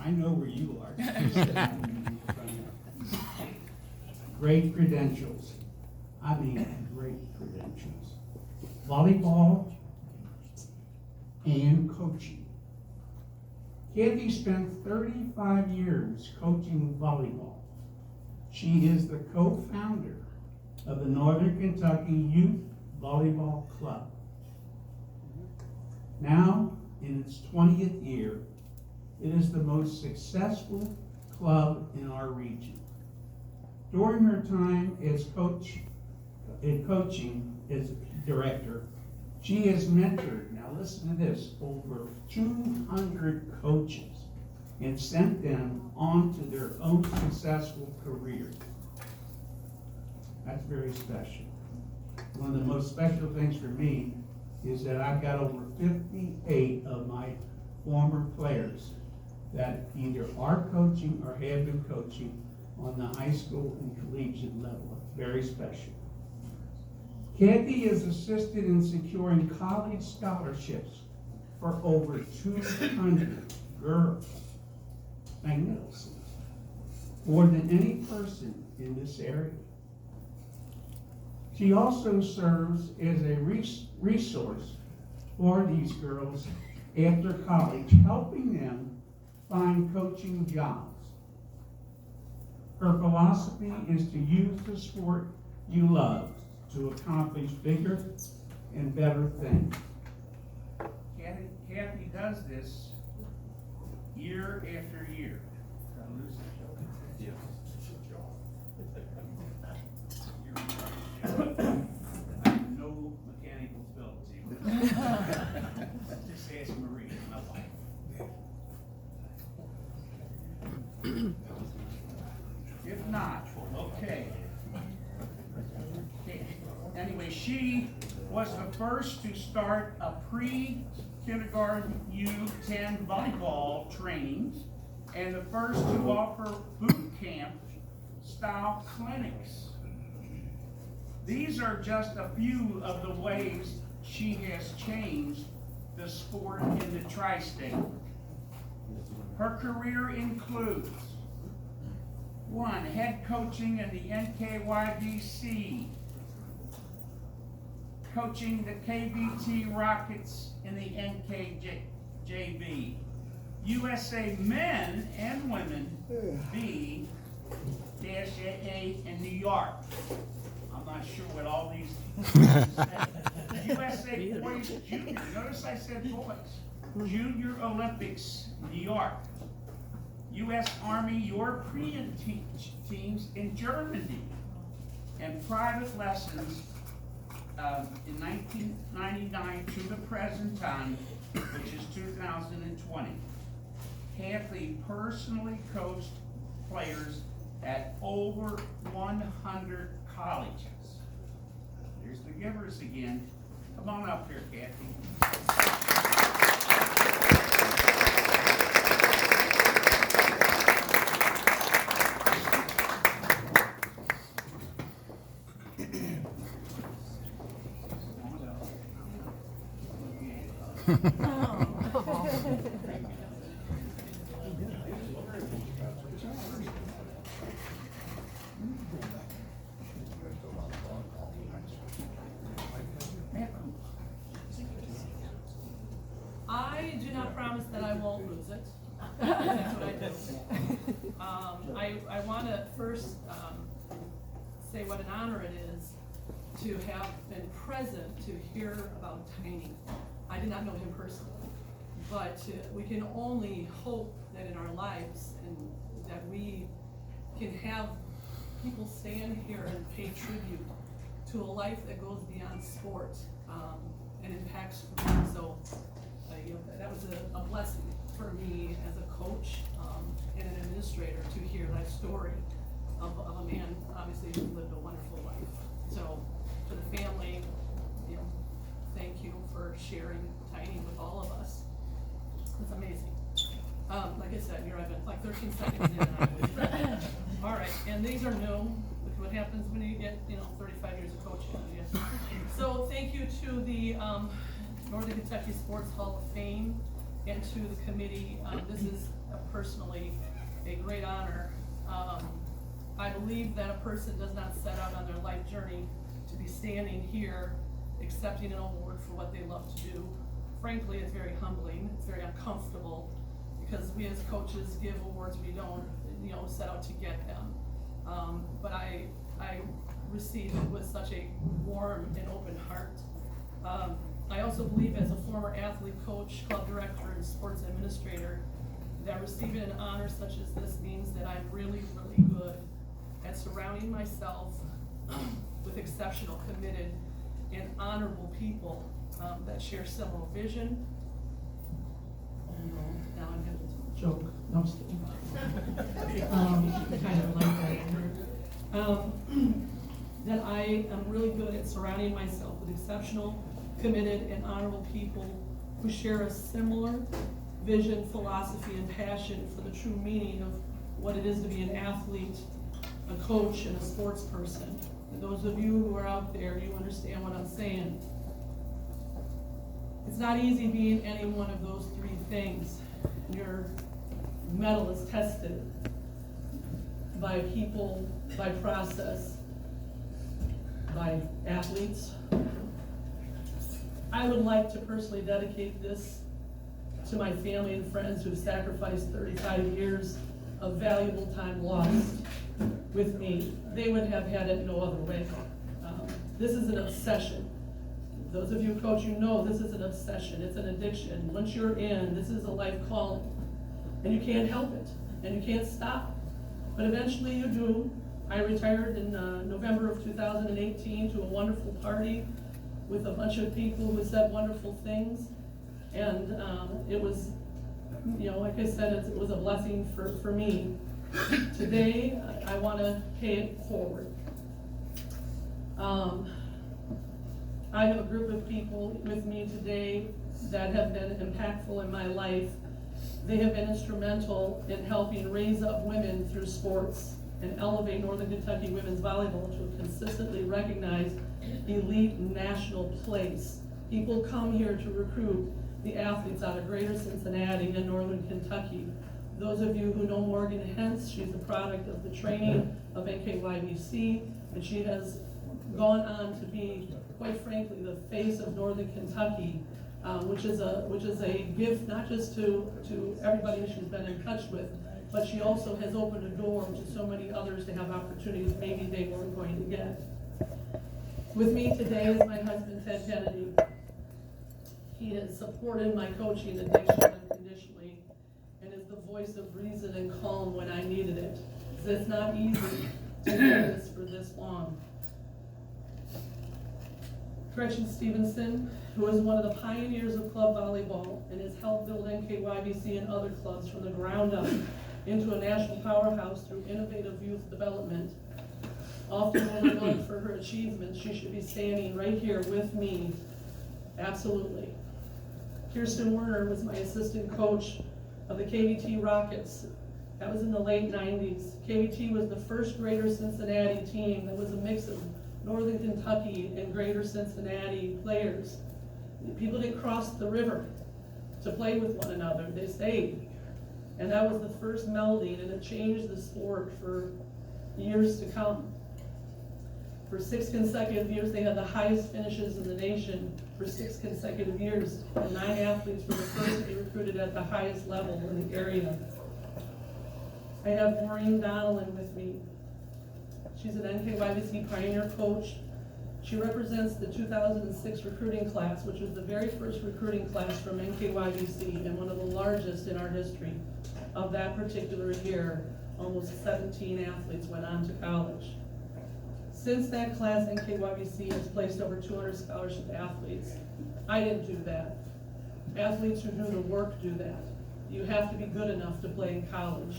I know where you are. Great credentials. I mean, great credentials. Volleyball and coaching. Kathy spent 35 years coaching volleyball. She is the co-founder of the Northern Kentucky Youth Volleyball Club. Now, in its 20th year, it is the most successful club in our region. During her time as coaching as director, she has mentored, now listen to this, over 200 coaches and sent them on to their own successful careers. That's very special. One of the most special things for me is that I've got over 58 of my former players that either are coaching or have been coaching on the high school and collegiate level. It's very special. Kathy has assisted in securing college scholarships for over 200 girls. Magnificent. More than any person in this area. She also serves as a resource for these girls after college, helping them find coaching jobs. Her philosophy is to use the sport you love to accomplish bigger and better things. Kathy does this year after year. I have no mechanical ability. Just ask Marie, my wife. If not, okay. Anyway, she was the first to start a pre-kindergarten U10 volleyball training and the first to offer boot camp style clinics. These are just a few of the ways she has changed the sport in the tri-state. Her career includes 1. Head coaching in the NKYDC, coaching the KVT Rockets in the NKJV, USA Men and Women B-AA in New York. I'm not sure what all these USA Boys Junior. Notice I said boys. Junior Olympics, New York. U.S. Army European teams in Germany. And private lessons in 1999 to the present time, which is 2020. Kathy personally coached players at over 100 colleges. Here's the givers again. Come on up here, Kathy. I do not promise that I won't lose it. That's what I do. I want to first say what an honor it is to have been present to hear about Tiny. I did not know him personally, but we can only hope that in our lives and that we can have people stand here and pay tribute to a life that goes beyond sport and impacts me. So that was a blessing for me as a coach and an administrator to hear that story of a man, obviously, who lived a wonderful life. So to the family, thank you for sharing Tiny with all of us. It's amazing. Like I said, here I've been like 13 seconds in and I'm with all right, and these are new. Look what happens when you get 35 years of coaching. So thank you to the Northern Kentucky Sports Hall of Fame and to the committee. This is personally a great honor. I believe that a person does not set out on their life journey to be standing here accepting an award for what they love to do. Frankly, it's very humbling, it's very uncomfortable, because we as coaches give awards, we don't, set out to get them. But I received it with such a warm and open heart. I also believe, as a former athlete, coach, club director, and sports administrator, that receiving an honor such as this means that I'm really, really good at surrounding myself with exceptional, committed, and honorable people that share similar vision. Now I'm going to joke. No, I'm just kidding. Kind of like that. That I am really good at surrounding myself with exceptional, committed, and honorable people who share a similar vision, philosophy, and passion for the true meaning of what it is to be an athlete, a coach, and a sports person. And those of you who are out there, you understand what I'm saying. It's not easy being any one of those three things. Your mettle is tested by people, by process, by athletes. I would like to personally dedicate this to my family and friends who have sacrificed 35 years of valuable time lost with me. They would have had it no other way. This is an obsession. Those of you who coach, you know this is an obsession. It's an addiction. Once you're in, this is a life calling. And you can't help it. And you can't stop. But eventually you do. I retired in November of 2018 to a wonderful party with a bunch of people who said wonderful things. And it was, like I said, it was a blessing for me. Today, I want to pay it forward. I have a group of people with me today that have been impactful in my life. They have been instrumental in helping raise up women through sports and elevate Northern Kentucky women's volleyball to a consistently recognized elite national place. People come here to recruit the athletes out of Greater Cincinnati and Northern Kentucky. Those of you who know Morgan Hentz, she's a product of the training of NKYBC, and she has gone on to be, quite frankly, the face of Northern Kentucky, which is a gift not just to everybody she's been in touch with, but she also has opened a door to so many others to have opportunities maybe they weren't going to get. With me today is my husband, Ted Kennedy. He has supported my coaching addiction unconditionally and is the voice of reason and calm when I needed it. It's not easy to do this for this long. Gretchen Stevenson, who is one of the pioneers of club volleyball and has helped build NKYBC and other clubs from the ground up into a national powerhouse through innovative youth development. Often overlooked for her achievements, she should be standing right here with me. Absolutely. Kirsten Werner was my assistant coach of the KVT Rockets. That was in the late 90s. KVT was the first Greater Cincinnati team that was a mix of Northern Kentucky and Greater Cincinnati players. People didn't cross the river to play with one another. They stayed. And that was the first melding, and it changed the sport for years to come. For 6 consecutive years, they had the highest finishes in the nation for 6 consecutive years. And 9 athletes were the first to be recruited at the highest level in the area. I have Maureen Donnellan with me. She's an NKYBC Pioneer coach. She represents the 2006 recruiting class, which was the very first recruiting class from NKYBC and one of the largest in our history. Of that particular year, almost 17 athletes went on to college. Since that class, NKYBC has placed over 200 scholarship athletes. I didn't do that. Athletes who do the work do that. You have to be good enough to play in college,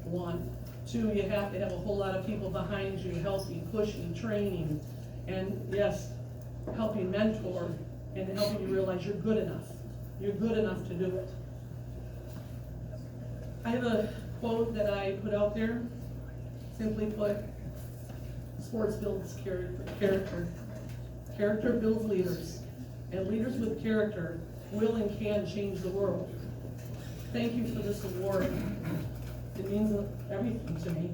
1. 2, you have to have a whole lot of people behind you, helping, pushing, training, and yes, helping mentor and helping you realize you're good enough. You're good enough to do it. I have a quote that I put out there. Simply put, sports builds character. Character builds leaders, and leaders with character will and can change the world. Thank you for this award. It means everything to me.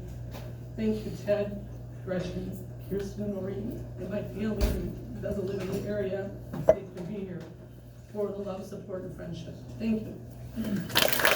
Thank you, Ted, Gretchen, Kirsten, Maureen, and my family who doesn't live in the area, they can be here for the love, support, and friendship. Thank you.